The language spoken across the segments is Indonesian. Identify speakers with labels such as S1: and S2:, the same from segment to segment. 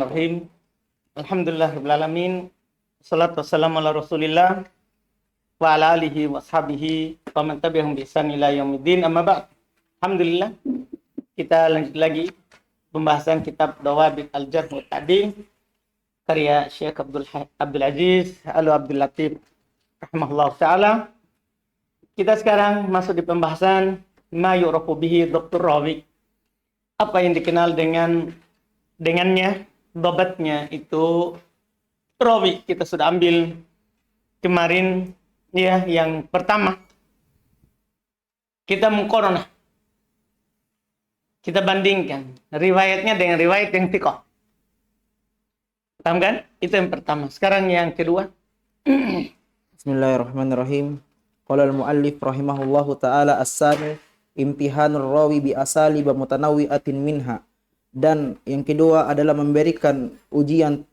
S1: Bismillahirrahmanirrahim. Alhamdulillahirabbil alamin. Wassalatu wassalamu ala Rasulillah wa ala alihi wa ashabihi wa man tabi'ahum bi ihsan ila yaumiddin. Amma ba'd. Alhamdulillah. Kita lanjut lagi pembahasan kitab Dawabit Al-Jarh wa Ta'dil karya Syekh Abdul Aziz Al Abdul Latif rahimahullah taala. Kita sekarang masuk di pembahasan ma yu'rafu bihi Dr. Rawi. Apa yang dikenal dengannya, dobatnya itu rawi. Kita sudah ambil kemarin ya, yang pertama kita muqaranah, kita bandingkan riwayatnya dengan riwayat yang thiqah. Paham kan? Itu yang pertama. Sekarang yang kedua.
S2: Bismillahirrahmanirrahim. Qala al-muallif rahimahullahu taala as-sani imtihanur rawi bi asalib mutanawwi'atin minha. Dan yang kedua adalah memberikan ujian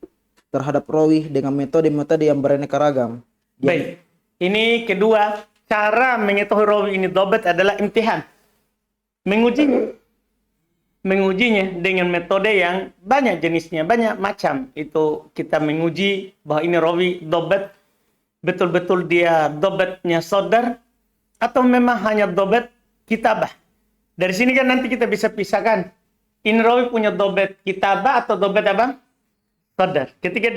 S2: terhadap rawi dengan metode-metode yang beraneka ragam.
S1: Baik. Ini kedua cara mengetahui rawi ini dobat adalah imtihan. Mengujinya dengan metode yang banyak jenisnya, banyak macam. Itu kita menguji bahwa ini rawi dobat, betul-betul dia dobatnya sodar atau memang hanya dobat kitabah. Dari sini kan nanti kita bisa pisahkan ini rawi punya dobat kitabah atau dobat apa? Sodar. Ketika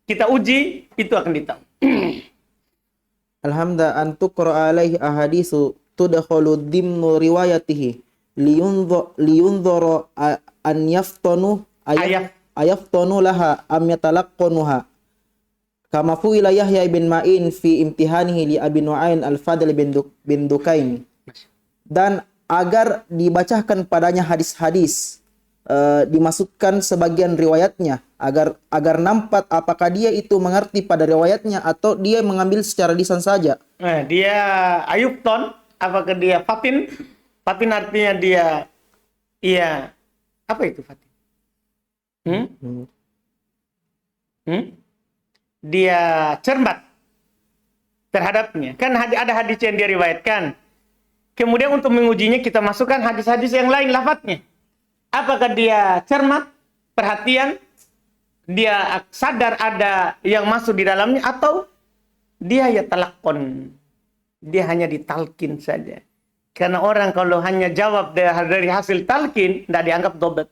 S1: kita uji, itu akan ditahu.
S2: Alhamdulillah an tuqra alaihi ahaditsu tudkhalu dimnu riwayatihi liyunzara an yaftanu ayaftanu laha am yatalaqanuha kama fu'ila Yahya ibn Ma'in fi imtihanihi li Abi Nu'ain al-Fadl bin Dukain. Dan agar dibacakan padanya hadis-hadis, dimasukkan sebagian riwayatnya agar nampak apakah dia itu mengerti pada riwayatnya atau dia mengambil secara lisan saja.
S1: Dia ayubton, apakah dia fatin? Fatin artinya dia, iya, apa itu fatin? Dia cermat terhadapnya. Kan ada hadis yang dia riwayatkan. Kemudian untuk mengujinya kita masukkan hadis-hadis yang lain lafadznya. Apakah dia cermat, perhatian, dia sadar ada yang masuk di dalamnya, atau dia ya talakon, dia hanya ditalkin saja. Karena orang kalau hanya jawab dari hasil talkin, tidak dianggap dobat.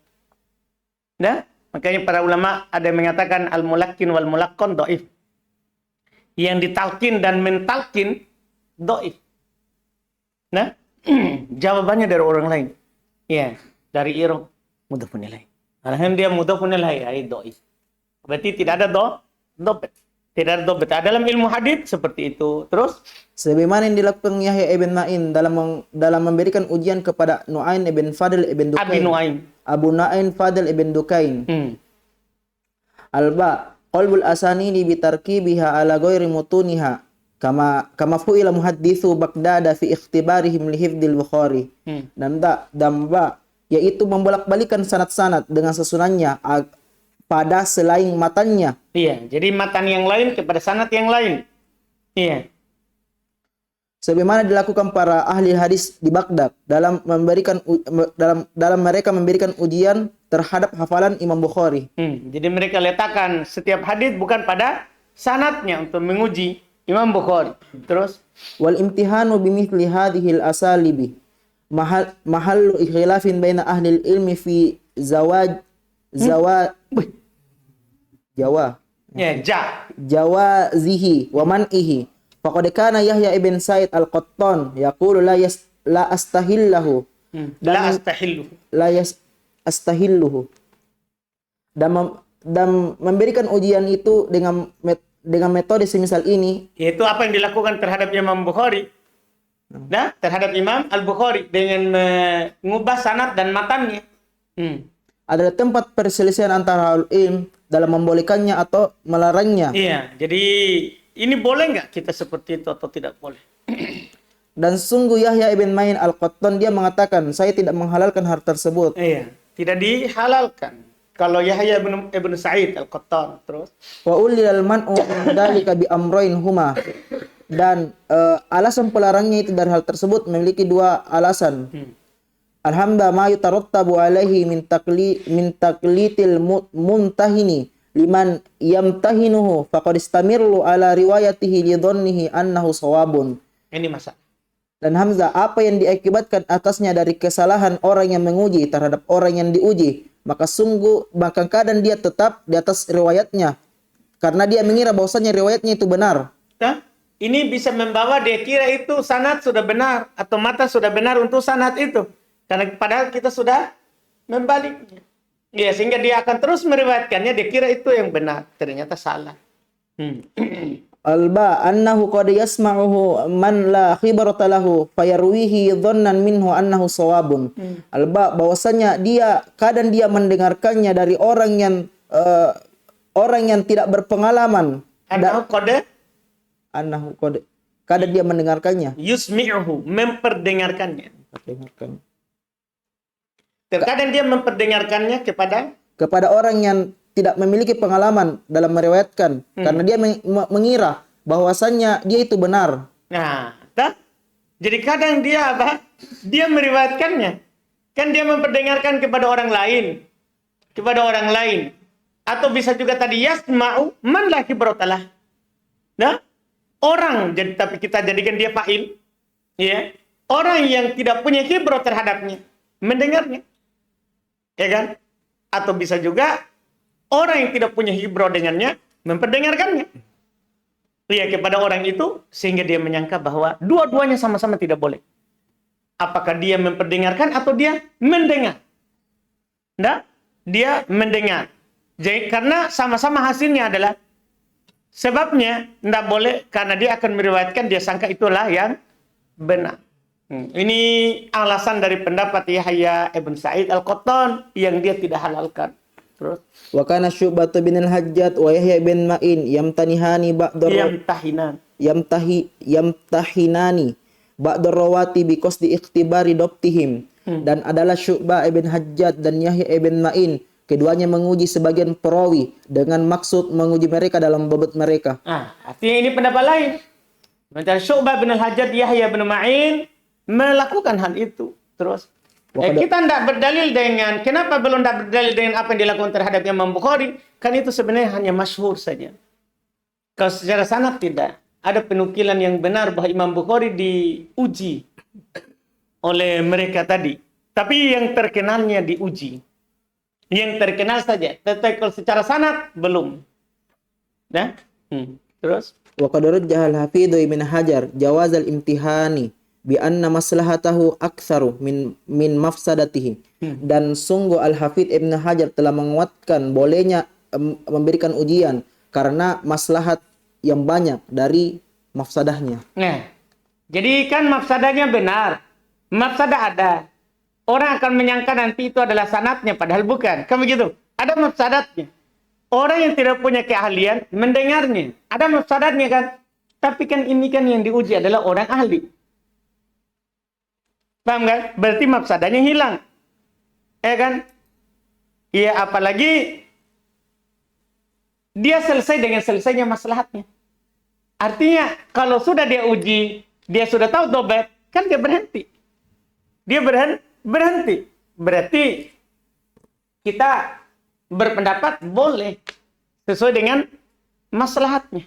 S1: Nah, makanya para ulama ada yang mengatakan al-mulakkin wal mulakkon do'if. Yang ditalkin dan mentalkin do'if. Nah, jawabannya dari orang lain. Ya, dari Iraq mudah punilai. Alhamdulillah dia mudah punilai, ai do'if. Berarti tidak ada dobat. Tidak ada dobat. Dalam ilmu hadits seperti itu. Terus
S2: sebagaimana yang dilakukan Yahya ibn Ma'in dalam memberikan ujian kepada Nu'ain ibn Fadl ibn Dukain. Abu Nu'ain Fadl ibn Dukain. Alba qalbul asanidi bi tarkibiha ala ghairi mutuniha kama fu'ila muhadditsu Baghdad fi ikhtibarihim li hifdzil Bukhari. Dan yaitu membolak-balikan sanad-sanad dengan susunannya pada selain matanya.
S1: Iya, jadi matan yang lain kepada sanad yang lain. Iya.
S2: Sebagaimana dilakukan para ahli hadis di Baghdad dalam mereka memberikan ujian terhadap hafalan Imam Bukhari.
S1: Jadi mereka letakkan setiap hadis bukan pada sanadnya untuk menguji Imam Bukhari. Terus
S2: wal imtihanu bimithli hadhil asalibi mahallu ikhtilafin baina ahli ilmi fi jawazihi wa man'ihi. Faqad kana Yahya ibn Sa'id al-Qattan yaqulu la astahillahu dan memberikan ujian itu dengan metode semisal ini,
S1: yaitu apa yang dilakukan terhadap Imam Bukhari. Nah, terhadap Imam Al-Bukhari dengan mengubah sanad dan matannya.
S2: Adalah tempat perselisihan antara ahli ilm dalam membolehkannya atau melarangnya.
S1: Iya, jadi ini boleh nggak kita seperti itu atau tidak boleh?
S2: Dan sungguh Yahya ibn Ma'in al-Qattan dia mengatakan, saya tidak menghalalkan hal tersebut.
S1: Iya, tidak dihalalkan. Kalau Yahya ibn Sa'id al-Qattan. Terus
S2: wa ulil man'u dzalika bi amrayn huma. Dan alasan pelarangnya itu dari hal tersebut memiliki dua alasan. alhamda ma yutarattabu alaihi min taqlitil muntahini liman yamtahinuhu faqad istamirlu ala riwayatihi li dhannihi annahu shawabun.
S1: Ini masalah.
S2: Dan Hamzah, apa yang diakibatkan atasnya dari kesalahan orang yang menguji terhadap orang yang diuji, maka kadang dia tetap di atas riwayatnya karena dia mengira bahwasanya riwayatnya itu benar.
S1: Nah, ini bisa membawa dia kira itu sanad sudah benar atau mata sudah benar untuk sanad itu. Karena padahal kita sudah membaliknya. Ya, sehingga dia akan terus meriwayatkannya, dia kira itu yang benar, ternyata salah.
S2: Alba annahu qad yasma'uhu man la khibrata lahu fayarwihi dhannan minhu annahu shawabun. Alba bahwasanya kadang dia mendengarkannya dari orang yang tidak berpengalaman. Annahu qad kadang dia mendengarkannya.
S1: Yusmi'uhu, memperdengarkannya. Terkadang dia memperdengarkannya kepada
S2: orang yang tidak memiliki pengalaman dalam meriwayatkan karena dia mengira bahwasannya dia itu benar.
S1: Nah, jadi kadang dia dia meriwayatkannya. Kan dia memperdengarkan kepada orang lain. Atau bisa juga tadi yasma'u man la khibratalah. Nah, orang tapi kita jadikan dia fa'il, ya. Orang yang tidak punya khibrah terhadapnya mendengarnya. Ya kan? Atau bisa juga orang yang tidak punya khibrah dengannya memperdengarkannya. Ya, kepada orang itu sehingga dia menyangka bahwa dua-duanya sama-sama tidak boleh. Apakah dia memperdengarkan atau dia mendengar? Nah, dia mendengar. Jadi karena sama-sama hasilnya adalah sebabnya tidak boleh karena dia akan meriwayatkan dia sangka itulah yang benar. Ini alasan dari pendapat Yahya ibn Sa'id al-Qattan yang dia tidak halalkan. Terus
S2: wa kana Syu'bah bin al-Hajjaj wa Yahya bin Ma'in yamtahinani ba'd rawati bi qasdi ikhtibari dabtihim. Dan adalah Syu'bah ibn Hajjaj dan Yahya ibn Ma'in, keduanya menguji sebagian perawi dengan maksud menguji mereka dalam bobot mereka.
S1: Artinya ini pendapat lain. Sementara Syu'bah bin al-Hajjaj, Yahya bin Ma'in melakukan hal itu. Terus kita tidak berdalil dengan, kenapa belum tidak berdalil dengan apa yang dilakukan terhadap Imam Bukhari? Kan itu sebenarnya hanya masyhur saja. Kalau secara sanad tidak. Ada penukilan yang benar bahwa Imam Bukhari diuji oleh mereka tadi. Tapi yang terkenalnya diuji. Yang terkenal saja. Tetapi kalau secara sanad, belum. Nah, terus?
S2: Wa qad rajjaha al-Hafidz Ibnu Hajar jawaz al-imtihani bi anna maslahatahu aktsaru min mafsadatihi. Dan sungguh Al-Hafidz Ibnu Hajar telah menguatkan bolehnya memberikan ujian karena maslahat yang banyak dari mafsadahnya.
S1: Nah, jadi kan mafsadahnya benar. Mafsadah ada. Orang akan menyangka nanti itu adalah sanadnya padahal bukan. Kan begitu? Ada mafsadatnya. Orang yang tidak punya keahlian mendengarnya. Ada mafsadatnya kan? Tapi kan ini kan yang diuji adalah orang ahli. Paham kan? Berarti mafsadahnya hilang. Ya kan? Iya, apalagi dia selesai dengan selesainya maslahatnya. Artinya, kalau sudah dia uji, dia sudah tahu tobat, kan dia berhenti. Dia berhenti. Berarti kita berpendapat boleh sesuai dengan maslahatnya.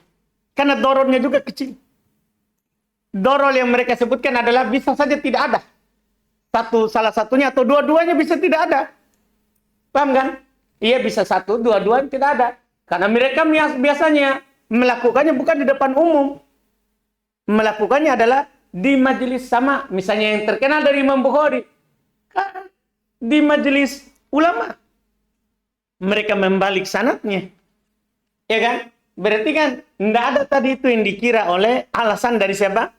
S1: Karena dorornya juga kecil. Doror yang mereka sebutkan adalah bisa saja tidak ada. Salah satunya atau dua-duanya bisa tidak ada. Paham kan? Iya, bisa satu, dua-duanya tidak ada. Karena mereka biasanya melakukannya bukan di depan umum. Melakukannya adalah di majelis sama. Misalnya yang terkenal dari Imam Bukhari. Kan di majelis ulama. Mereka membalik sanadnya. Ya kan? Berarti kan tidak ada tadi itu yang dikira oleh alasan dari siapa?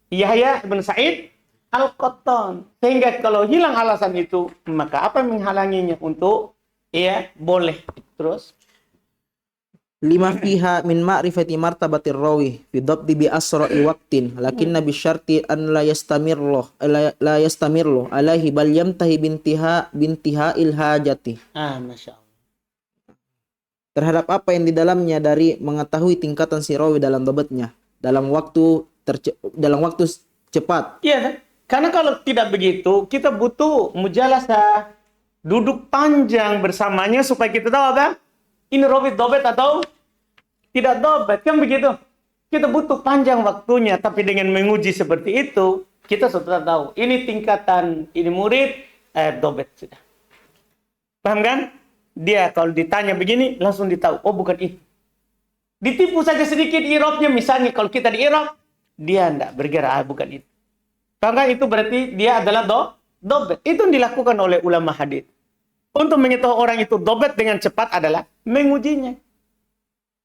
S1: Yahya bin Sa'id al-Qattan. Sehingga kalau hilang alasan itu, maka apa yang menghalanginya untuk boleh. Terus
S2: lima fiha min ma'rifati martabatir rawi fi dhabti bi asra'i waqtin lakinna bi syarti an la yastamirlu alaihi bal yamtahi bintiha'il hajati.
S1: Masya Allah.
S2: Terhadap apa yang di dalamnya dari mengetahui tingkatan si rawi dalam dhabtnya dalam waktu cepat.
S1: Iya kan? Karena kalau tidak begitu, kita butuh mujalasah, duduk panjang bersamanya supaya kita tahu apa? Ini robit dobet atau tidak dobet, kan begitu? Kita butuh panjang waktunya, tapi dengan menguji seperti itu, kita sudah tahu. Ini tingkatan, ini murid, dobet sudah. Paham kan? Dia kalau ditanya begini, langsung ditahu. Oh, bukan itu. Ditipu saja sedikit irobnya, misalnya kalau kita di irob, dia tidak bergerak, bukan itu. Paham kan? Itu berarti dia adalah dobet. Itu yang dilakukan oleh ulama hadis. Untuk mengetahui orang itu dobet dengan cepat adalah mengujinya.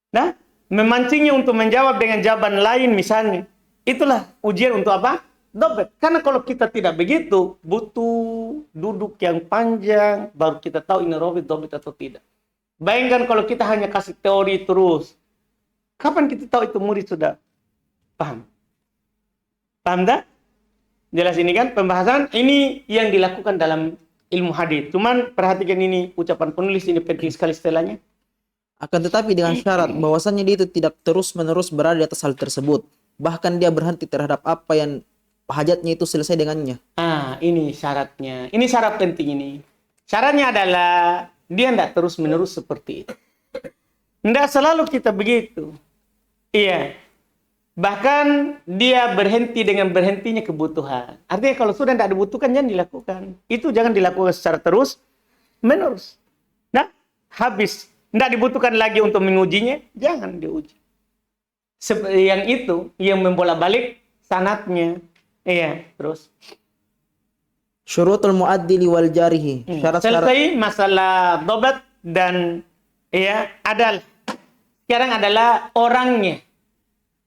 S1: Nah, memancingnya untuk menjawab dengan jawaban lain misalnya. Itulah ujian untuk apa? Dobet. Karena kalau kita tidak begitu, butuh duduk yang panjang, baru kita tahu ini dobet atau tidak. Bayangkan kalau kita hanya kasih teori terus. Kapan kita tahu itu murid sudah paham? Paham tak? Jelas ini kan pembahasan ini yang dilakukan dalam ilmu hadis. Cuman perhatikan ini ucapan penulis ini penting sekali setelahnya.
S2: Akan tetapi dengan syarat bahwasannya dia itu tidak terus-menerus berada di atas hal tersebut. Bahkan dia berhenti terhadap apa yang hajatnya itu selesai dengannya.
S1: Ini syaratnya. Ini syarat penting ini. Syaratnya adalah dia tidak terus-menerus seperti itu. Tidak selalu kita begitu. Iya. Bahkan dia berhenti dengan berhentinya kebutuhan. Artinya kalau sudah tidak dibutuhkan, jangan dilakukan. Itu jangan dilakukan secara terus-menerus. Nah, habis. Tidak dibutuhkan lagi untuk mengujinya, jangan diuji. Yang itu, yang membolak-balik sanatnya. Iya, terus.
S2: Syurutul muaddili wal jarihi. Syarat-syarat.
S1: Selesai masalah dobat dan adal. Sekarang adalah orangnya.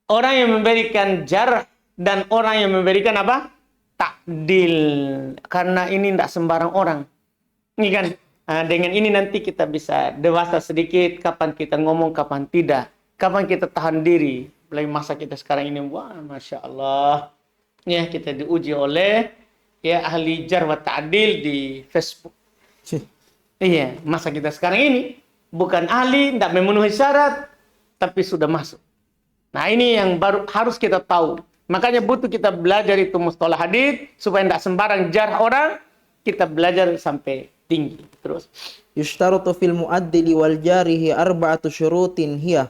S1: Orang yang memberikan jarh dan orang yang memberikan apa? Takdil. Karena ini tidak sembarang orang. Ini kan. Dengan ini nanti kita bisa dewasa sedikit, kapan kita ngomong, kapan tidak. Kapan kita tahan diri. Mulai masa kita sekarang ini, wah Masya Allah. Ya, kita diuji oleh ahli jarh wa ta'dil di Facebook. Iya, masa kita sekarang ini bukan ahli, tidak memenuhi syarat, tapi sudah masuk. Nah, ini yang baru harus kita tahu. Makanya butuh kita belajar itu mustalah hadis supaya tidak sembarang jarh orang, kita belajar sampai tinggi. Terus
S2: Yushtaratu fil muaddili wal jarihi arba'atu syurutin hiya.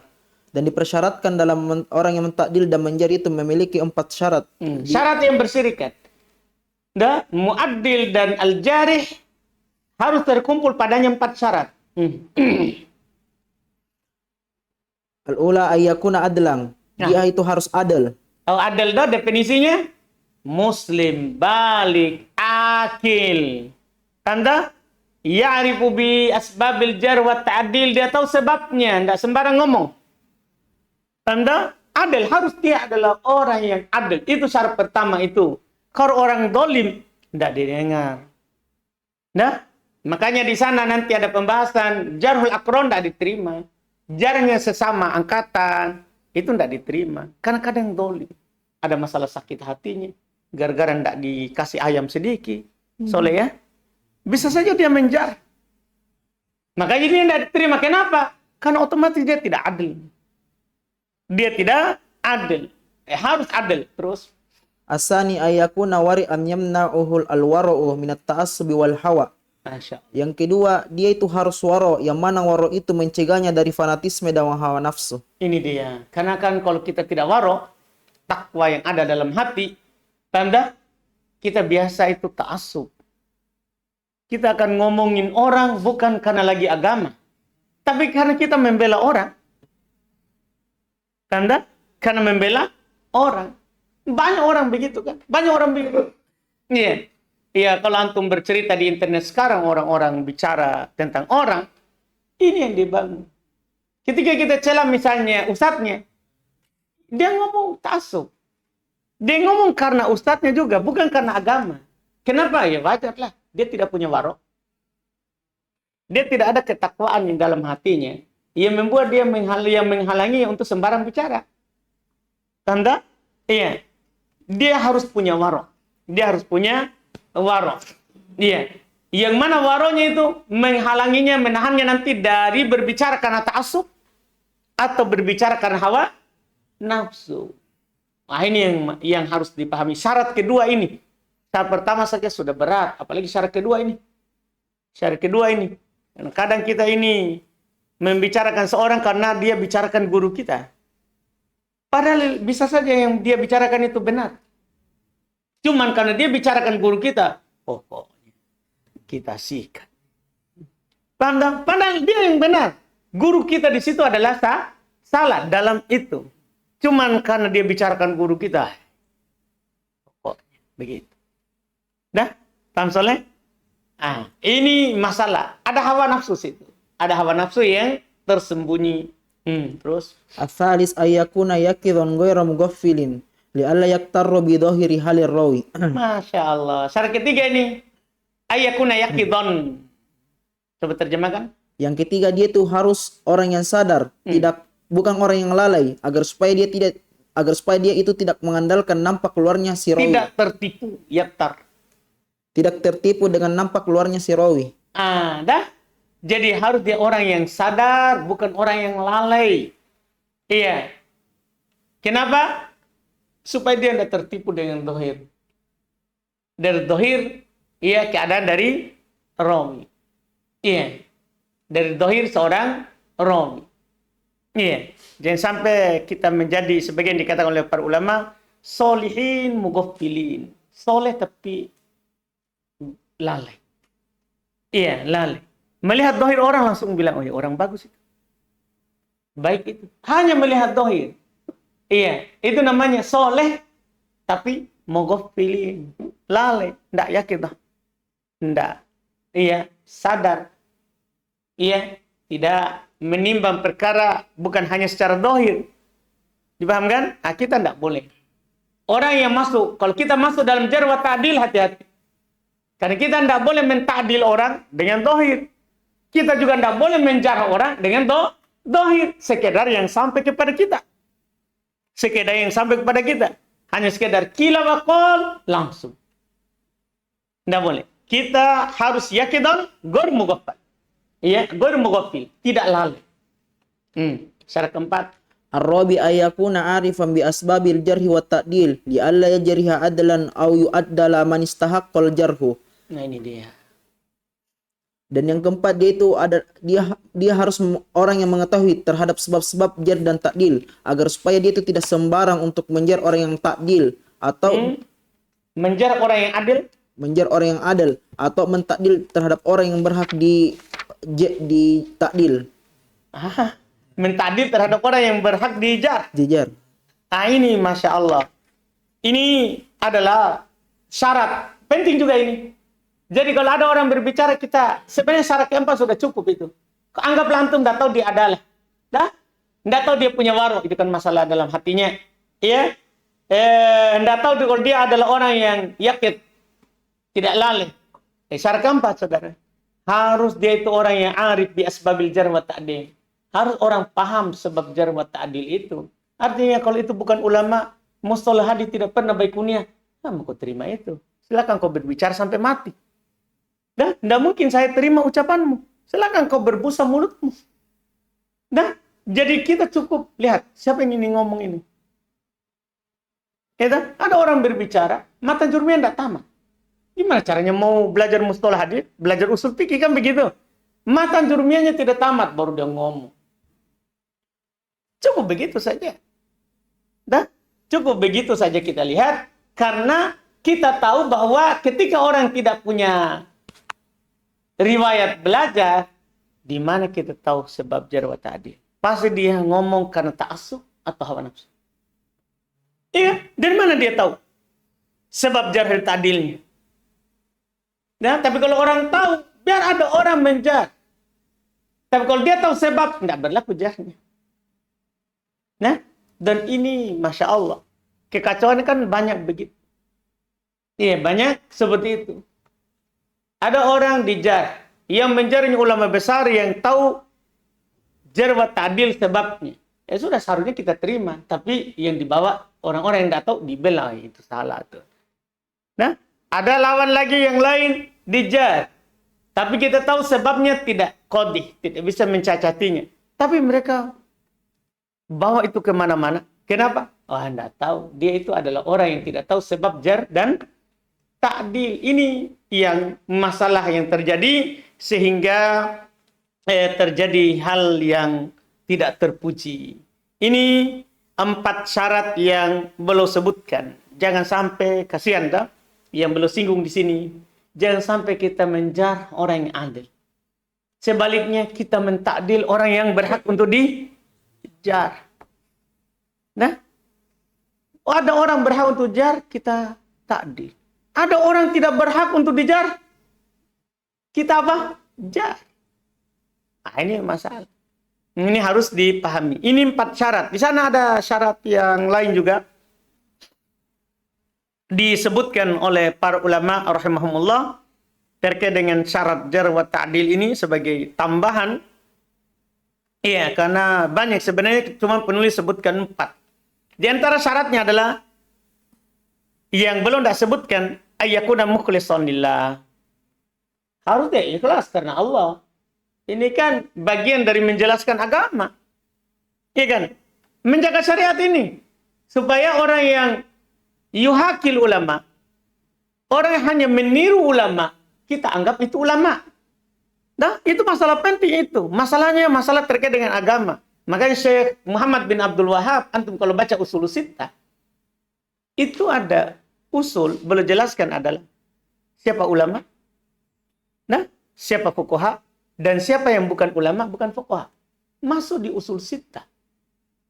S2: Dan dipersyaratkan dalam orang yang mentakdil dan menjari itu memiliki 4 syarat.
S1: Syarat yang berserikat. Muaddil dan al-jarih harus terkumpul padanya 4 syarat.
S2: Al-ula ayyakuna adlang. Dia itu harus adil.
S1: Adil definisinya muslim, balik, akil. Tanda ya'rifu bi asbabil jarh wa ta'dil, dia tahu sebabnya, enggak sembarang ngomong. Tanda adil, harus dia adalah orang yang adil. Itu syarat pertama itu. Kalau orang dolim, enggak didengar. Nah, makanya di sana nanti ada pembahasan jarhul aqran enggak diterima. Jarhnya sesama angkatan itu enggak diterima. Karena kadang dolim. Ada masalah sakit hatinya. Gara-gara enggak dikasih ayam sedikit. Soleh ya. Bisa saja dia menjarah. Makanya dia tidak diterima. Kenapa? Karena otomatis dia tidak adil. Dia tidak adil. Harus adil. Terus.
S2: Asani ayakuna wari'an yamna'uhul alwara'u minat ta'assubi wal hawa. Yang kedua, dia itu harus waro. Yang mana waro itu mencegahnya dari fanatisme dan hawa nafsu.
S1: Ini dia. Karena kan kalau kita tidak waro, takwa yang ada dalam hati, tanda kita biasa itu ta'assub. Kita akan ngomongin orang bukan karena lagi agama. Tapi karena kita membela orang. Tanda? Karena membela orang. Banyak orang begitu kan? Banyak orang begitu. Iya. Iya, kalau antum bercerita di internet sekarang, orang-orang bicara tentang orang, ini yang dibangun. Ketika kita celah misalnya ustadznya, dia ngomong ta'assub. Dia ngomong karena ustadznya juga, bukan karena agama. Kenapa? Ya wajarlah. Dia tidak punya warok. Dia tidak ada ketakwaan yang dalam hatinya. Yang membuat dia menghalangi untuk sembarang bicara. Tanda? Iya. Dia harus punya warok. Dia harus punya warok. Iya. Yang mana waroknya itu menghalanginya, menahannya nanti dari berbicara karena ta'assub atau berbicara karena hawa nafsu. Nah, ini yang harus dipahami. Syarat kedua ini. Syarat pertama saja sudah berat, apalagi syarat kedua ini. Syarat kedua ini. Kadang kita ini membicarakan seorang karena dia bicarakan guru kita. Padahal bisa saja yang dia bicarakan itu benar. Cuman karena dia bicarakan guru kita, pokoknya kita sikat. Padahal dia yang benar. Guru kita di situ adalah salah dalam itu. Cuman karena dia bicarakan guru kita. Pokoknya begitu. Dah? Paham Soleh? Ini masalah. Ada hawa nafsu situ. Ada hawa nafsu yang tersembunyi. Terus?
S2: Asalis ayakuna yakidhon ghairu mughaffilin li'alla yaktarru bi dhahiri halir rawi.
S1: Masya Allah. Syarat ketiga ini. Ayakuna yakidhon. Coba terjemahkan.
S2: Yang ketiga dia tuh harus orang yang sadar, bukan orang yang lalai, agar supaya dia itu tidak mengandalkan nampak keluarnya si rawi.
S1: Tidak tertipu, yaktar.
S2: Tidak tertipu dengan nampak keluarnya si rawi.
S1: Dah. Jadi harus dia orang yang sadar, bukan orang yang lalai. Iya. Kenapa? Supaya dia tidak tertipu dengan dohir. Dari dohir, iya, keadaan dari rawi. Iya. Dari dohir seorang rawi. Iya. Jangan sampai kita menjadi sebagian dikatakan oleh para ulama, solihin mughafilin. Soleh tapi lalai. Iya, lalai. Melihat dohir orang langsung bilang, oh ya orang bagus itu. Baik itu. Hanya melihat dohir. Iya, itu namanya soleh tapi mughafilin. Lalai. Tidak yakin dah. Tidak. Iya, sadar. Iya, tidak menimbang perkara bukan hanya secara dohir. Dipahamkan? Kita tidak boleh. Orang yang masuk, kalau kita masuk dalam jarh wa ta'dil, hati-hati. Karena kita tidak boleh mentakdil orang dengan dohir. Kita juga tidak boleh menjarah orang dengan dohir. Sekedar yang sampai kepada kita. Sekedar yang sampai kepada kita. Hanya sekedar kila wa qol, langsung. Tidak boleh. Kita harus yakidan ghairu mughaffal. Iya, ghairu mughafil, tidak lalai. Syarat keempat.
S2: Ar-rabi ayakuna arifan bi asbabil jarhi wa ta'dil li alla yajriha adlan aw yu'addala man istahaqqal jarhu.
S1: Nah ini dia.
S2: Dan yang keempat dia harus orang yang mengetahui terhadap sebab-sebab jar dan ta'dil agar supaya dia itu tidak sembarang untuk menjar orang yang ta'dil atau
S1: menjar orang yang adil,
S2: menjar orang yang adil atau mentakdil terhadap orang yang berhak di takdil.
S1: Mentakdil terhadap orang yang berhak dijar. Ini Masya Allah. Ini adalah syarat. Penting juga ini. Jadi kalau ada orang berbicara kita, sebenarnya syarat keempat sudah cukup itu. Anggaplah antum tidak tahu dia adalah. Tidak tahu dia punya warung. Itu kan masalah dalam hatinya. Iya. Tidak tahu kalau dia adalah orang yang yakin. Tidak lalai. Syarat keempat, saudara. Harus dia itu orang yang arif bi asbabil jarh wa ta'dil. Harus orang paham sebab jarh wa ta'dil itu. Artinya kalau itu bukan ulama, mustalah hadis tidak pernah baik kuliah. Kamu kau terima itu. Silakan kau berbicara sampai mati. Tidak mungkin saya terima ucapanmu. Silakan kau berbusa mulutmu. Jadi kita cukup lihat siapa yang ini ngomong ini. Ada orang berbicara, mata jurumnya tidak tamat. Gimana caranya mau belajar mustalah hadis, belajar usul fikih kan begitu. Mata jurumiyahnya tidak tamat baru dia ngomong. Cukup begitu saja. Cukup begitu saja kita lihat karena kita tahu bahwa ketika orang tidak punya riwayat belajar, di mana kita tahu sebab jarh wa ta'dil? Pasti dia ngomong karena ta'assub atau hawa nafsu. Iya, dari mana dia tahu sebab jarh dan ta'dilnya? Tapi kalau orang tahu, biar ada orang menjar. Tapi kalau dia tahu sebab, tidak berlaku jarhnya. Dan ini Masya Allah. Kekacauan kan banyak begitu. Iya, banyak seperti itu. Ada orang dijar. Yang menjarnya ulama besar yang tahu jarh wa ta'dil sebabnya. Ya sudah, seharusnya kita terima. Tapi yang dibawa orang-orang yang tidak tahu, dibela. Itu salah tuh. Ada lawan lagi yang lain dijar. Tapi kita tahu sebabnya tidak qadih. Tidak bisa mencacatinya. Tapi mereka bawa itu kemana-mana. Kenapa? Anda tahu. Dia itu adalah orang yang tidak tahu sebab jarh dan ta'dil. Ini yang masalah yang terjadi sehingga terjadi hal yang tidak terpuji. Ini 4 syarat yang beliau sebutkan. Jangan sampai, kasihan dah yang beliau singgung di sini, jangan sampai kita menjar orang yang adil. Sebaliknya kita mentakdil orang yang berhak untuk dijar. Nah, ada orang berhak untuk jar, kita takdil. Ada orang tidak berhak untuk dijar, kita apa? Jar. Nah, ini masalah. Ini harus dipahami. Ini 4 syarat. Di sana ada syarat yang lain juga. Disebutkan oleh para ulama rahimahumullah terkait dengan syarat jar wa ta'dil ini sebagai tambahan. Iya, karena banyak sebenarnya, cuma penulis sebutkan 4. Di antara syaratnya adalah yang belum tidak sebutkan, ayyakuna mukhlishan lillah. Harus dia ikhlas karena Allah. Ini kan bagian dari menjelaskan agama. Iya kan? Menjaga syariat ini. Supaya orang yang yuhakil ulama, orang yang hanya meniru ulama, kita anggap itu ulama. Nah, itu masalah penting itu. Masalahnya masalah terkait dengan agama. Makanya Syekh Muhammad bin Abdul Wahab, antum kalau baca usul sittah, itu ada usul, boleh jelaskan adalah siapa ulama, nah, siapa fuqaha, dan siapa yang bukan ulama, bukan fuqaha. Masuk di usul sittah.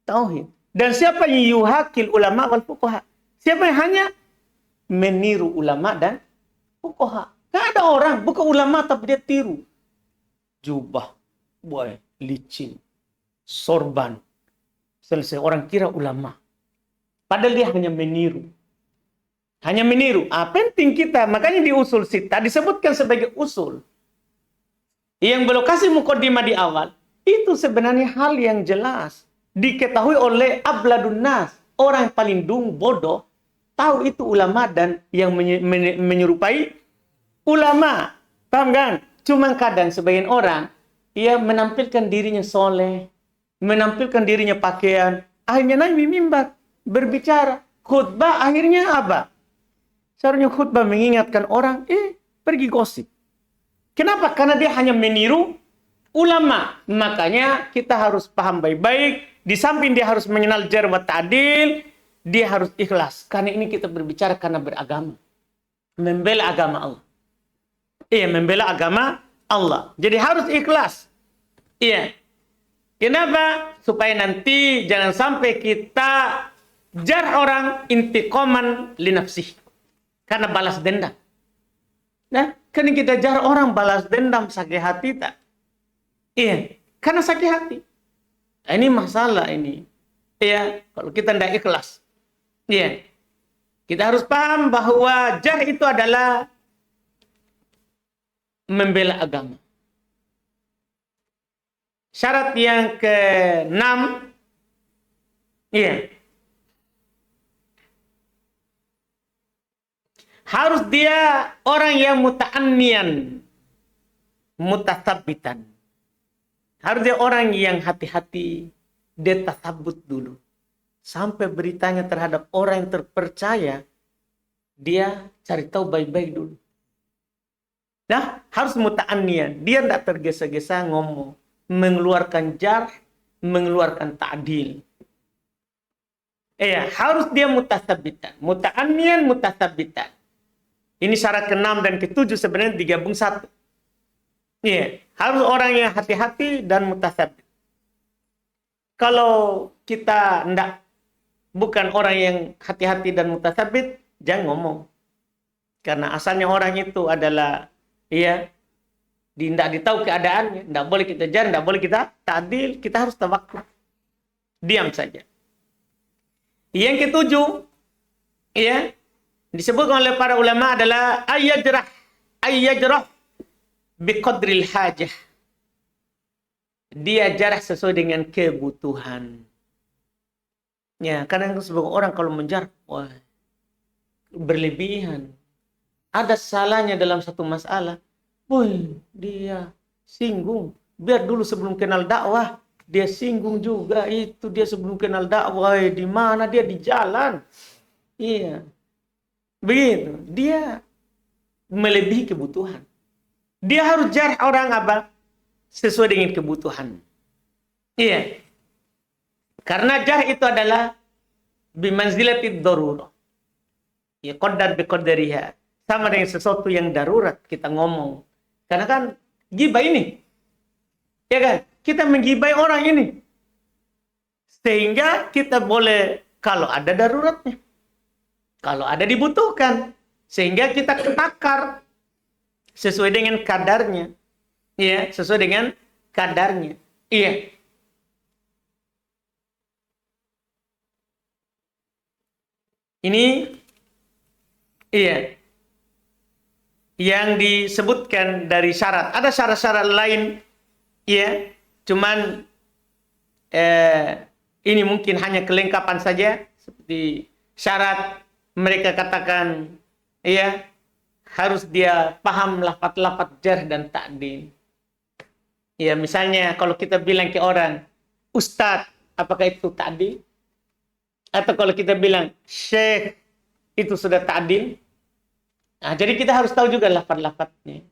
S1: Tauhid. Dan siapa yang yuhakil ulama wal fuqaha. Siapa yang hanya meniru ulama dan fuqaha. Tidak ada orang, bukan ulama tapi dia tiru. Jubah, boy, licin, sorban. Selesai orang kira ulama. Padahal dia hanya meniru. Hanya meniru. Penting kita. Makanya di usul sittah disebutkan sebagai usul. Yang belum kasih mukaddimah di awal, itu sebenarnya hal yang jelas. Diketahui oleh abladun nas, orang yang paling bodoh, tahu itu ulama dan yang menyerupai ulama. Paham kan? Cuma kadang sebagian orang, ia menampilkan dirinya soleh, menampilkan dirinya pakaian, akhirnya naik mimbar, berbicara, khutbah, akhirnya apa? Seharusnya khutbah mengingatkan orang, pergi gosip. Kenapa? Karena dia hanya meniru ulama. Makanya kita harus paham baik-baik. Di samping dia harus mengenal jar wa ta'dil, dia harus ikhlas. Karena ini kita berbicara karena beragama. Membela agama Allah. Iya, membela agama Allah. Jadi harus ikhlas. Iya. Kenapa? Supaya nanti jangan sampai kita jar orang intiqaman li nafsih. Karena balas dendam. Nah, karena kita jar orang balas dendam sakit hati tak? Iya, karena sakit hati. Nah, ini masalah ini. Iya, kalau kita tidak ikhlas. Iya. Kita harus paham bahwa jar itu adalah membela agama. Syarat yang ke-6, iya. Harus dia orang yang muta'anniyan, mutatsabitan. Harus dia orang yang hati-hati, dia tasabut dulu. Sampai beritanya terhadap orang yang terpercaya, dia cari tahu baik-baik dulu. Nah, harus muta'anniyan. Dia tidak tergesa-gesa ngomong. Mengeluarkan jar, mengeluarkan ta'dil. Harus dia mutatsabitan. Muta'anniyan, mutatsabitan. Ini syarat ke-6 dan ke-7 sebenarnya digabung satu. Harus orang yang hati-hati dan mutatsabit. Kalau kita bukan orang yang hati-hati dan mutatsabit, jangan ngomong. Karena asalnya orang itu adalah tidak ditahu keadaannya, tidak boleh kita jar, tidak boleh kita ta'dil, kita harus tawakkul. Diam saja. Yang ke-7, disebutkan oleh para ulama adalah ayyajrah biqadril hajah. Dia jarah sesuai dengan kebutuhan. Kadang sebagai orang kalau menjarah, berlebihan. Ada salahnya dalam satu masalah. Dia singgung. Biar dulu sebelum kenal dakwah, dia singgung juga itu. Dia sebelum kenal dakwah, di mana dia di jalan. Iya. Begitu. Dia melebihi kebutuhan. Dia harus jarh orang apa? Sesuai dengan kebutuhan. Iya. Karena jarh itu adalah bimanzilatid darurah. Ya, qaddar biqaddariha. Sama dengan sesuatu yang darurat kita ngomong. Karena kan gibah ini. Ya kan? Kita menggibai orang ini. Sehingga kita boleh, kalau ada daruratnya. Kalau ada dibutuhkan. Sehingga kita ketakar. Sesuai dengan kadarnya. Iya, sesuai dengan kadarnya. Iya. Ini, iya. Yang disebutkan dari syarat. Ada syarat-syarat lain. Iya. Cuman, ini mungkin hanya kelengkapan saja. Seperti syarat mereka katakan, iya, harus dia paham lafaz-lafaz jarh dan ta'dil. Ya, misalnya kalau kita bilang ke orang, Ustadz, apakah itu ta'dil? Atau kalau kita bilang, Syekh, itu sudah ta'dil? Nah, jadi kita harus tahu juga lafaz-lafaznya.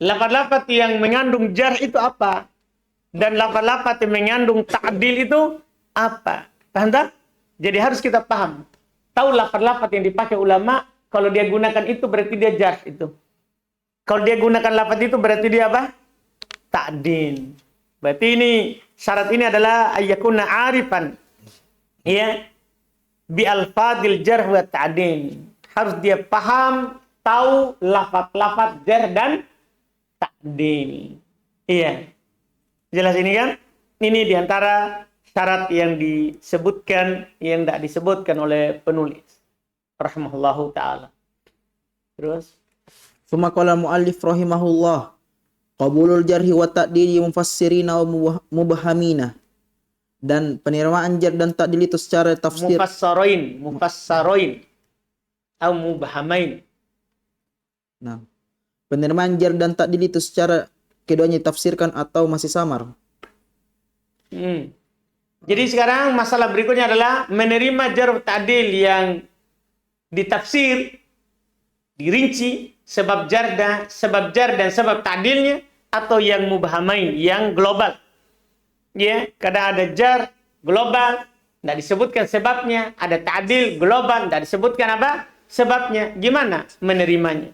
S1: Lafaz-lafaz yang mengandung jarh itu apa? Dan lafaz-lafaz yang mengandung ta'dil itu apa? Paham tak? Jadi harus kita paham. Tahu lafaz-lafaz yang dipakai ulama, kalau dia gunakan itu berarti dia jarh itu. Kalau dia gunakan lafaz itu berarti dia apa? Ta'dil. Berarti ini syarat ini adalah ayyakuna arifan. Ya. Bi alfadil jarh wa ta'dil. Harus dia paham, tahu lafaz-lafaz jarh dan ta'dil. Iya. Jelas ini kan? Ini diantara syarat yang disebutkan, yang tidak disebutkan oleh penulis. Rahimahullahu ta'ala. Terus?
S2: Summa qala muallif rahimahullah. Qabulul jarhi wa ta'dili mufassirina wa mubhamina. Dan penerimaan jarh dan ta'dil itu secara tafsir.
S1: Mufassaroin. Atau mubhamain.
S2: Nah, penerimaan jarh dan ta'dil itu secara keduanya ditafsirkan atau masih samar.
S1: Jadi sekarang masalah berikutnya adalah menerima jarh ta'dil yang ditafsir, dirinci sebab jarh dan sebab ta'dilnya, atau yang mubhamain, yang global. Ya, kadang ada jarh global, tidak disebutkan sebabnya, ada ta'dil global, tidak disebutkan apa sebabnya. Gimana menerimanya?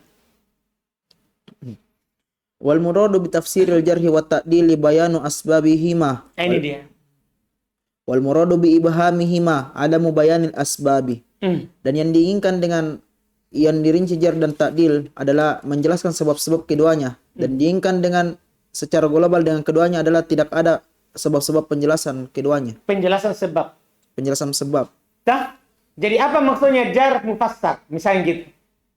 S2: Wal muradu bi tafsiril jarhi wa ta'dili bayanu asbabihima.
S1: Ini dia.
S2: Wal muradu bi ibhamihima adamu bayanil asbabi. Dan yang diinginkan dengan yang dirinci jarh dan ta'dil adalah menjelaskan sebab-sebab keduanya. Dan diinginkan dengan secara global dengan keduanya adalah tidak ada sebab-sebab penjelasan keduanya.
S1: Penjelasan sebab.
S2: Penjelasan sebab.
S1: Dah? Jadi apa maksudnya jarh mufassar? Misalnya gitu.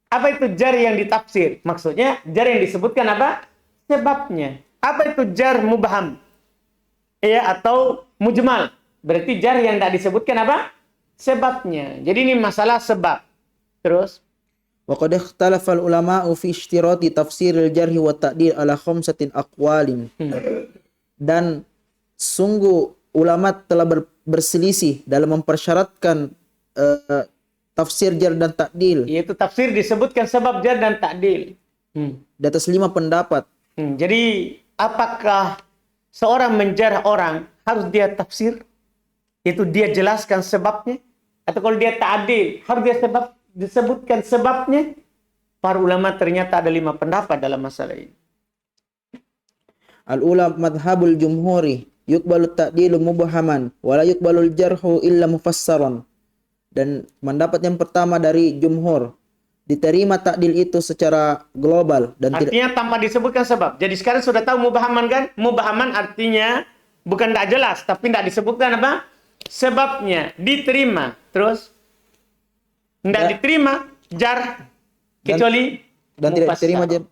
S1: Apa itu jarh yang ditafsir? Maksudnya jarh yang disebutkan apa? Sebabnya. Apa itu jarh mubham? Ya, atau mujmal. Berarti jarh yang tidak disebutkan apa? Sebabnya. Jadi ini masalah sebab. Terus?
S2: Wa qad ikhtalafa al-ulama'u fi ishtirati tafsiril jarhi wa ta'dil ala khamsatin aqwalin. Dan sungguh ulama telah berselisih dalam mempersyaratkan tafsir jarh dan ta'dil.
S1: Yaitu tafsir disebutkan sebab jarh dan ta'dil.
S2: Di atas 5 pendapat.
S1: Jadi apakah seorang menjarah orang harus dia tafsir? Itu dia jelaskan sebabnya? Atau kalau dia ta'dil harus dia disebutkan sebabnya? Para ulama ternyata ada 5 pendapat dalam masalah ini.
S2: Al-ula madhabul jumhuri yuqbalu ta'dilu mubhaman wa la yuqbalul jarhu illa mufassaran. Dan pendapat yang pertama dari jumhur, diterima ta'dil itu secara global dan
S1: artinya tanpa disebutkan sebab. Jadi sekarang sudah tahu mubhaman kan? Mubhaman artinya bukan tidak jelas, tapi tidak disebutkan apa? Sebabnya. Diterima. Terus tidak diterima jarh kecuali
S2: dan tidak diterima jarh.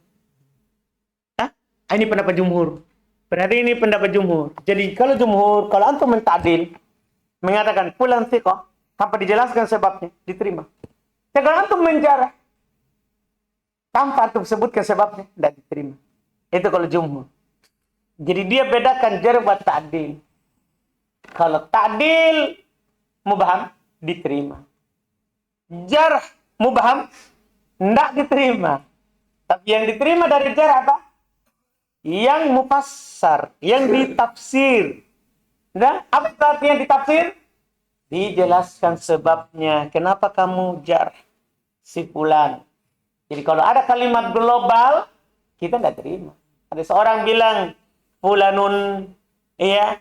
S1: Ini pendapat jumhur. Berarti ini pendapat jumhur. Jadi kalau jumhur, kalau antum menta'dil mengatakan fulan thiqah tanpa dijelaskan sebabnya, diterima. Kalau antum menjarah tanpa antum sebutkan sebabnya, tidak diterima. Itu kalau jumhur. Jadi dia bedakan jarh wa ta'dil. Kalau ta'dil mubham diterima. Jarh mubham tidak diterima. Tapi yang diterima dari jar apa? Yang mufassar, yang ditafsir. Nah, apa berarti yang ditafsir? Dijelaskan sebabnya. Kenapa kamu jar si fulan? Jadi kalau ada kalimat global, kita nggak terima. Ada seorang bilang, fulanun, iya.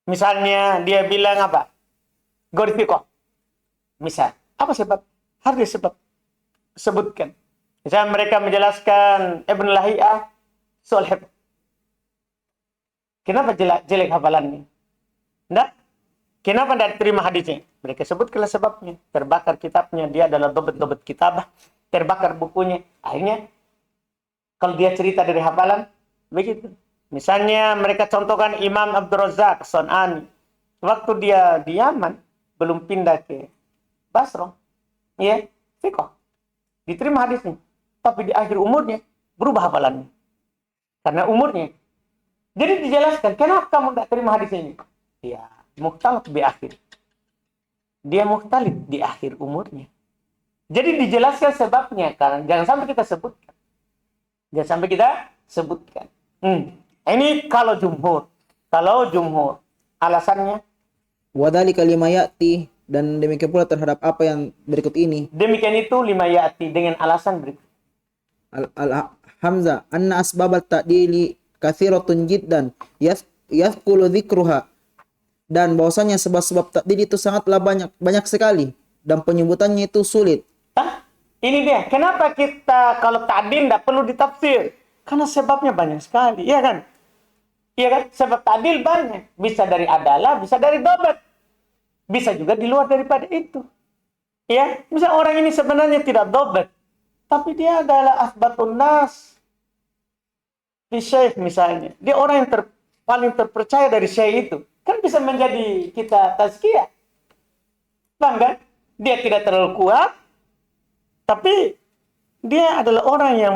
S1: Misalnya dia bilang apa? Gorifiko. Misal, apa sebab? Harus sebab. Sebutkan. Misalnya mereka menjelaskan Ibn Lahiyah, soal hifz. Kenapa jelek hafalannya? Nggak? Kenapa tidak terima hadisnya? Mereka sebutkanlah sebabnya. Terbakar kitabnya, dia adalah dobet-dobet kitabah. Terbakar bukunya. Akhirnya, kalau dia cerita dari hafalan, begitu. Misalnya mereka contohkan Imam Abdul Razak Son'ani. Waktu dia di Yaman, belum pindah ke Basra. Ya, fiqh. Diterima hadisnya. Tapi di akhir umurnya, berubah hafalannya. Karena umurnya. Jadi dijelaskan, kenapa kamu tidak terima hadis ini? Ya, mukhtalif di akhir. Dia mukhtalif di akhir umurnya. Jadi dijelaskan sebabnya. Karena jangan sampai kita sebutkan. Jangan sampai kita sebutkan. Ini kalau jumhur. Kalau jumhur. Alasannya?
S2: Wadhalika lima ya'ti, dan demikian pula terhadap apa yang berikut ini.
S1: Demikian itu lima ya'ti dengan alasan berikut.
S2: Hamzah anna asbabal ta'dili kathiratun jiddan yathqulu dzikruha, dan bahwasanya sebab-sebab takdil itu sangatlah banyak sekali dan penyebutannya itu sulit.
S1: Ini dia. Kenapa kita kalau ta'dil tidak perlu ditafsir? Karena sebabnya banyak sekali, iya kan? Iya kan? Sebab ta'dil banyak. Bisa dari adalah, bisa dari dobat. Bisa juga di luar daripada itu. Ya, misalnya orang ini sebenarnya tidak dobat, tapi dia adalah asbatun nas. Di syekh misalnya. Dia orang yang paling terpercaya dari syekh itu. Kan bisa menjadi kita tazkiyah. Paham kan? Dia tidak terlalu kuat, tapi dia adalah orang yang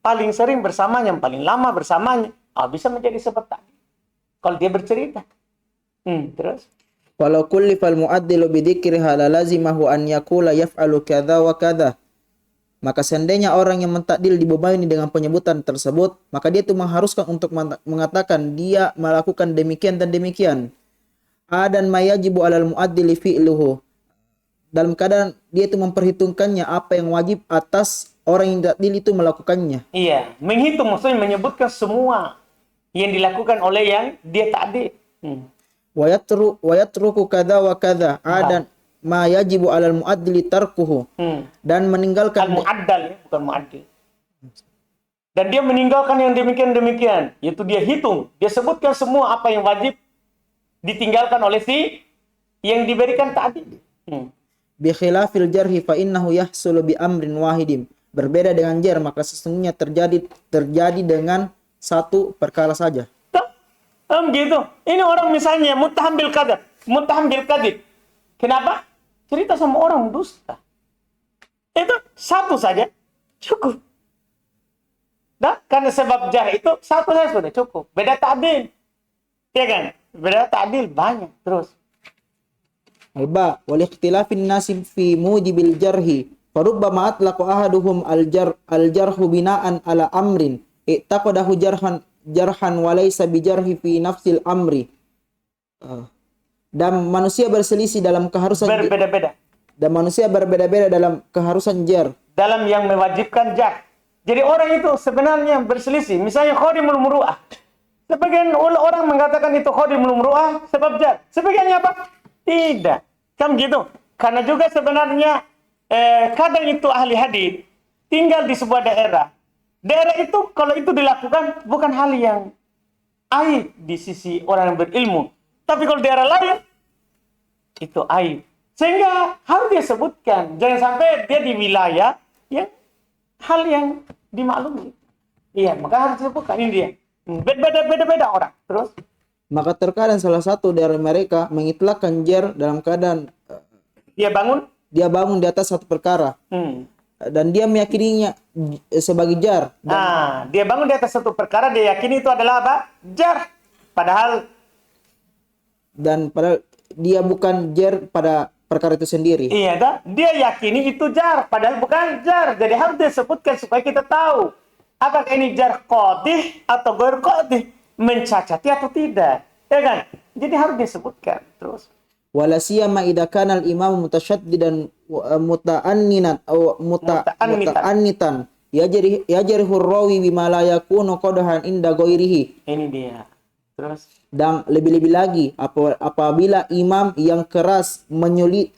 S1: paling sering bersamanya, yang paling lama bersamanya. Bisa menjadi sebab tadi. Kalau dia bercerita. Terus?
S2: Walau kullifal mu'addilu bidzikriha la lazimahu an yaqula yaf'alu kadza wa kadza. Maka seandainya orang yang mentakdil dibebani dengan penyebutan tersebut, maka dia itu mengharuskan untuk mengatakan dia melakukan demikian dan demikian. Dan mayajibu alal mu'addili fi'luhu. Dalam keadaan dia itu memperhitungkannya apa yang wajib atas orang yang takdil itu melakukannya.
S1: Iya, menghitung maksudnya menyebutkan semua yang dilakukan oleh yang dia takdil.
S2: Wa yatruku kadza wa kadza. Dan ma yajibu alal mu'addili tarkuhu. Dan meninggalkan
S1: al-mu'addal, bukan mu'addil. Dan dia meninggalkan yang demikian-demikian, yaitu dia hitung, dia sebutkan semua apa yang wajib ditinggalkan oleh si yang diberikan ta'dil.
S2: Bi khilafil jarhi fa innahu yahsulu bi amrin wahidin. Berbeda dengan jar, maka sesungguhnya terjadi dengan satu perkara saja.
S1: Gitu. Ini orang misalnya muttaham bil kadzib. Kenapa? Cerita sama orang dusta. Itu satu saja cukup. Karena sebab jar itu satu saja sudah cukup. Beda ta'dil. Ya kan? Beda ta'dil banyak terus.
S2: Alba wal ikhtilafin nasi fi mujibil jarhi farubbama atlaqa ahaduhum al-jarhu bina'an ala amrin i'taqadahu jarhan wa laysa bi jarhi fi nafsil amri. Dan manusia berselisih dalam keharusan
S1: berbeda-beda.
S2: Dan manusia berbeda-beda dalam keharusan jar.
S1: Dalam yang mewajibkan jar. Jadi orang itu sebenarnya berselisih. Misalnya khadimul muru'ah. Sebagian orang mengatakan itu khadimul muru'ah sebab jar. Sebagiannya apa? Tidak. Kan gitu. Karena juga sebenarnya kadang itu ahli hadis tinggal di sebuah daerah. Daerah itu kalau itu dilakukan bukan hal yang aib di sisi orang yang berilmu. Tapi kalau daerah lain itu aib. Sehingga harus dia sebutkan. Jangan sampai dia di wilayah yang hal yang dimaklumi. Iya, maka harus disebutkan. Ini dia. Beda-beda orang. Terus?
S2: Maka terkadang salah satu dari mereka mengitlakkan jar dalam keadaan
S1: dia bangun
S2: di atas satu perkara. Dan dia meyakininya sebagai jar.
S1: Dia bangun di atas satu perkara, dia yakini itu adalah apa? Jar. Padahal
S2: dia bukan jar pada perkara itu sendiri.
S1: Iya, dah. Dia yakini itu jar, padahal bukan jar. Jadi harus disebutkan supaya kita tahu apakah ini jar qadih atau ghair qadih, mencacati atau tidak, ya kan? Jadi harus disebutkan terus.
S2: Wala siyama idza kana al-imam mutasyaddidan muta'anninan aw muta'annitan yajrihu ar-rawi bima la yakunu qadahan inda ghairihi.
S1: Ini dia. Terus
S2: Dan lebih-lebih lagi apabila imam yang keras menyulitkan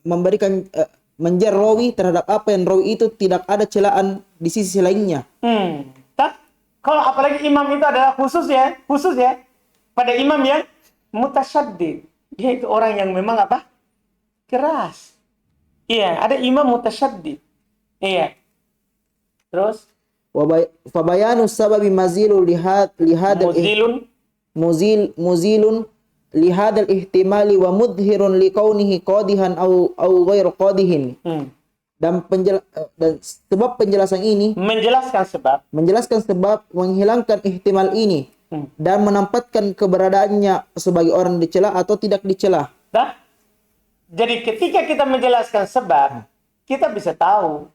S2: memberikan menjar rawi terhadap apa yang rawi itu tidak ada celaan di sisi lainnya.
S1: Kalau apalagi imam itu adalah khusus ya pada imam yang mutasyaddid. Dia itu orang yang memang apa? Keras. Iya, ada imam mutasyaddid. Iya. Terus
S2: Fabayanu sababi mazilun muzilun lihadal ihtimali wa mudhirun liqaunihi qadihan au ghair qadihin. Dan sebab penjelasan ini menjelaskan sebab menghilangkan ihtimal ini dan menempatkan keberadaannya sebagai orang dicela atau tidak dicela.
S1: Jadi ketika kita menjelaskan sebab, kita bisa tahu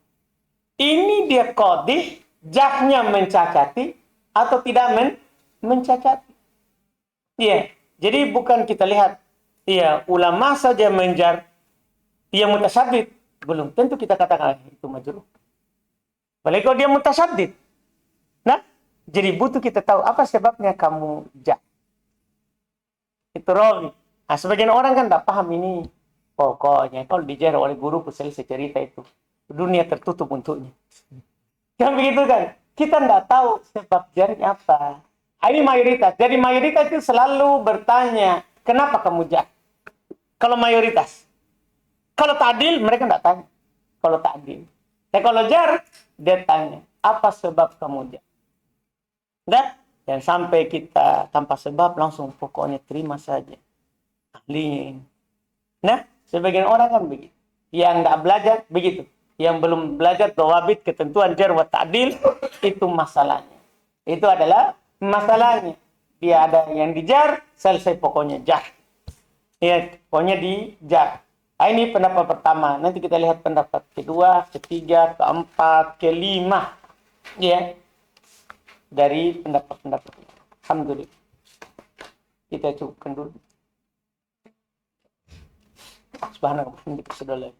S1: ini dia qadih, jahnya mencacati atau tidak mencacati. Iya. Jadi bukan kita lihat, iya, ulama saja menjar, dia mutasyadid, belum tentu kita katakan itu majruh. Apalagi kalau dia mutasyadid. Nah, jadi butuh kita tahu apa sebabnya kamu jah. Itu rawi. Nah, sebagian orang kan tidak paham ini. Pokoknya kalau dijar oleh guruku selesai cerita itu, dunia tertutup untuknya. Kan begitu kan? Kita tidak tahu sebab jarnya apa. Ini mayoritas. Jadi mayoritas itu selalu bertanya, kenapa kamu jah? Kalau mayoritas. Kalau ta'dil, mereka tidak tanya. Kalau ta'dil. Tapi kalau jar, dia tanya, apa sebab kamu jah? Dan sampai kita tanpa sebab langsung pokoknya terima saja. Ahlinya ini. Nah, sebagian orang kan begitu. Yang tidak belajar, begitu. Yang belum belajar dawabit, ketentuan jar wa ta'dil, itu masalahnya. Itu adalah masalahnya. Dia ada yang dijar, selesai pokoknya jar. Ya, pokoknya dijar. Nah, ini pendapat pertama. Nanti kita lihat pendapat kedua, ketiga, keempat, kelima. Ya. Dari pendapat-pendapat. Alhamdulillah. Kita cukupkan dulu. Subhanallah.